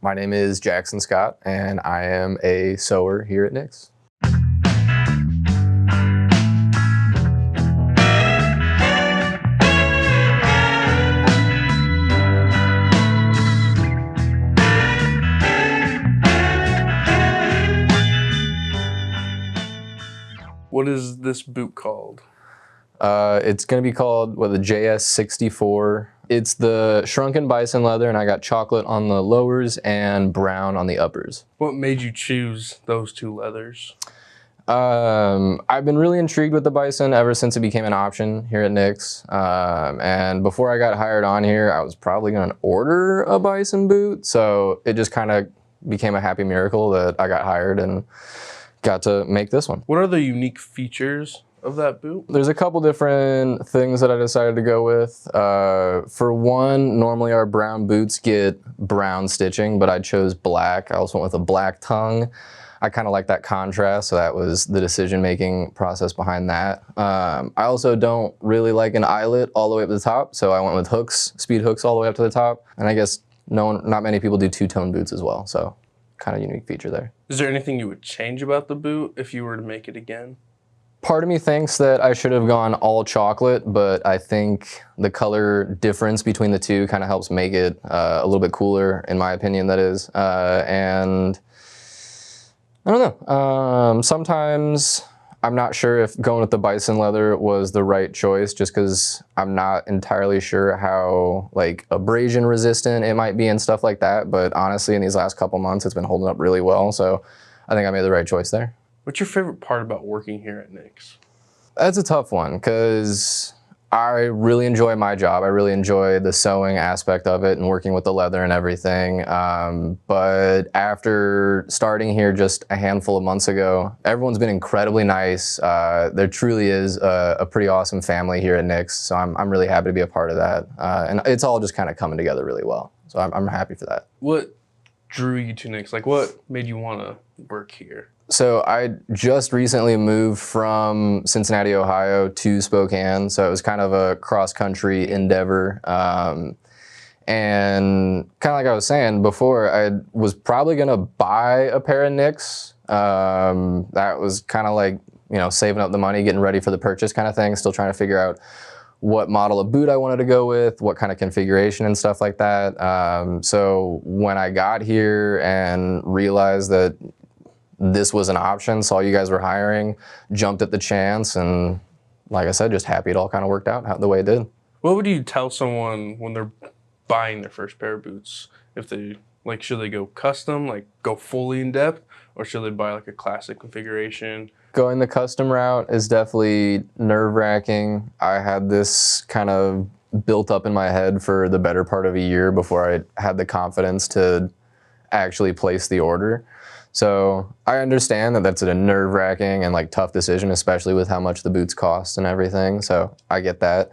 My name is Jackson Scott, and I am a sewer here at Nick's. What is this boot called? It's going to be called the JS64. It's the shrunken bison leather, and I got chocolate on the lowers and brown on the uppers. What made you choose those two leathers? I've been really intrigued with the bison ever since it became an option here at Nick's. And before I got hired on here, I was probably going to order a bison boot. So it just kind of became a happy miracle that I got hired and got to make this one. What are the unique features of that boot? There's a couple different things that I decided to go with. For one, normally our brown boots get brown stitching, but I chose black. I also went with a black tongue. I kind of like that contrast, so that was the decision-making process behind that. I also don't really like an eyelet all the way up to the top, so I went with hooks, speed hooks all the way up to the top. And I guess not many people do two-tone boots as well, so kind of unique feature there. Is there anything you would change about the boot if you were to make it again? Part of me thinks that I should have gone all chocolate, but I think the color difference between the two kind of helps make it a little bit cooler, in my opinion, that is. And I don't know. Sometimes I'm not sure if going with the bison leather was the right choice, just because I'm not entirely sure how abrasion resistant it might be and stuff like that. But honestly, in these last couple months, it's been holding up really well. So I think I made the right choice there. What's your favorite part about working here at Nick's? That's a tough one, because I really enjoy my job. I really enjoy the sewing aspect of it and working with the leather and everything. But after starting here just a handful of months ago, everyone's been incredibly nice. There truly is a pretty awesome family here at Nick's, so I'm really happy to be a part of that. And it's all just kind of coming together really well. So I'm happy for that. What drew you to Nick's? What made you want to work here? So I just recently moved from Cincinnati, Ohio to Spokane. So it was kind of a cross-country endeavor. And kind of like I was saying before, I was probably going to buy a pair of Nick's. That was kind of like, saving up the money, getting ready for the purchase kind of thing. Still trying to figure out what model of boot I wanted to go with, what kind of configuration and stuff like that. So when I got here and realized that this was an option, saw you guys were hiring, jumped at the chance, and like I said, just happy it all kind of worked out the way it did. What would you tell someone when they're buying their first pair of boots? If they, should they go custom, go fully in depth, or should they buy a classic configuration? Going the custom route is definitely nerve-wracking. I had this kind of built up in my head for the better part of a year before I had the confidence to actually place the order. So I understand that that's a nerve-wracking and tough decision, especially with how much the boots cost and everything. So I get that.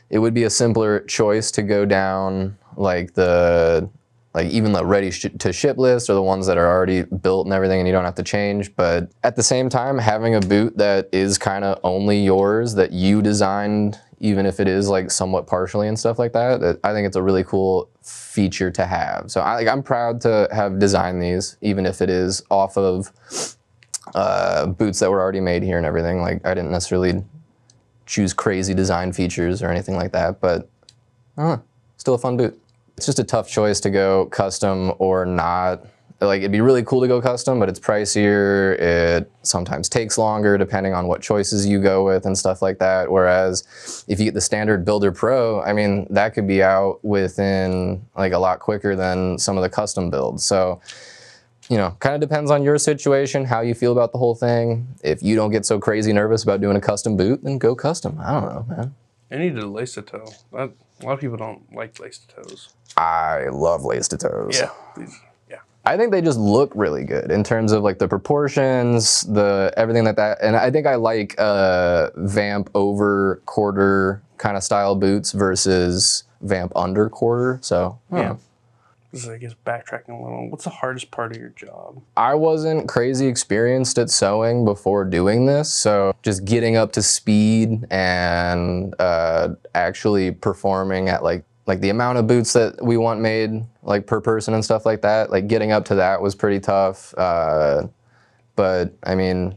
It would be a simpler choice to go down even the ready to ship list, or the ones that are already built and everything and you don't have to change. But at the same time, having a boot that is kind of only yours, that you designed, even if it is somewhat partially and stuff like that, I think it's a really cool feature to have. So I'm proud to have designed these, even if it is off of boots that were already made here and everything. I didn't necessarily choose crazy design features or anything like that, but still a fun boot. It's just a tough choice to go custom or not. It'd be really cool to go custom, but it's pricier. It sometimes takes longer depending on what choices you go with and stuff like that. Whereas if you get the standard Builder Pro, that could be out within a lot quicker than some of the custom builds. So, kind of depends on your situation, how you feel about the whole thing. If you don't get so crazy nervous about doing a custom boot, then go custom. I don't know, man. I need a lace-to-toe. A lot of people don't like lace-to-toes. I love lace-to-toes. Yeah. I think they just look really good in terms of the proportions, everything like that. And I think I like vamp over quarter kind of style boots versus vamp under quarter. So yeah. So I guess backtracking a little, what's the hardest part of your job? I wasn't crazy experienced at sewing before doing this, so just getting up to speed and actually performing at like the amount of boots that we want made like per person and stuff like that, like getting up to that was pretty tough. But I mean,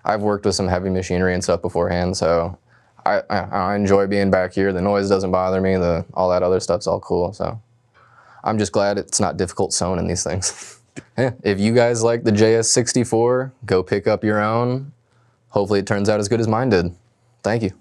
I've worked with some heavy machinery and stuff beforehand, so I enjoy being back here. The noise doesn't bother me. All that other stuff's all cool. So I'm just glad it's not difficult sewing in these things. Yeah, if you guys like the JS64, go pick up your own. Hopefully it turns out as good as mine did. Thank you.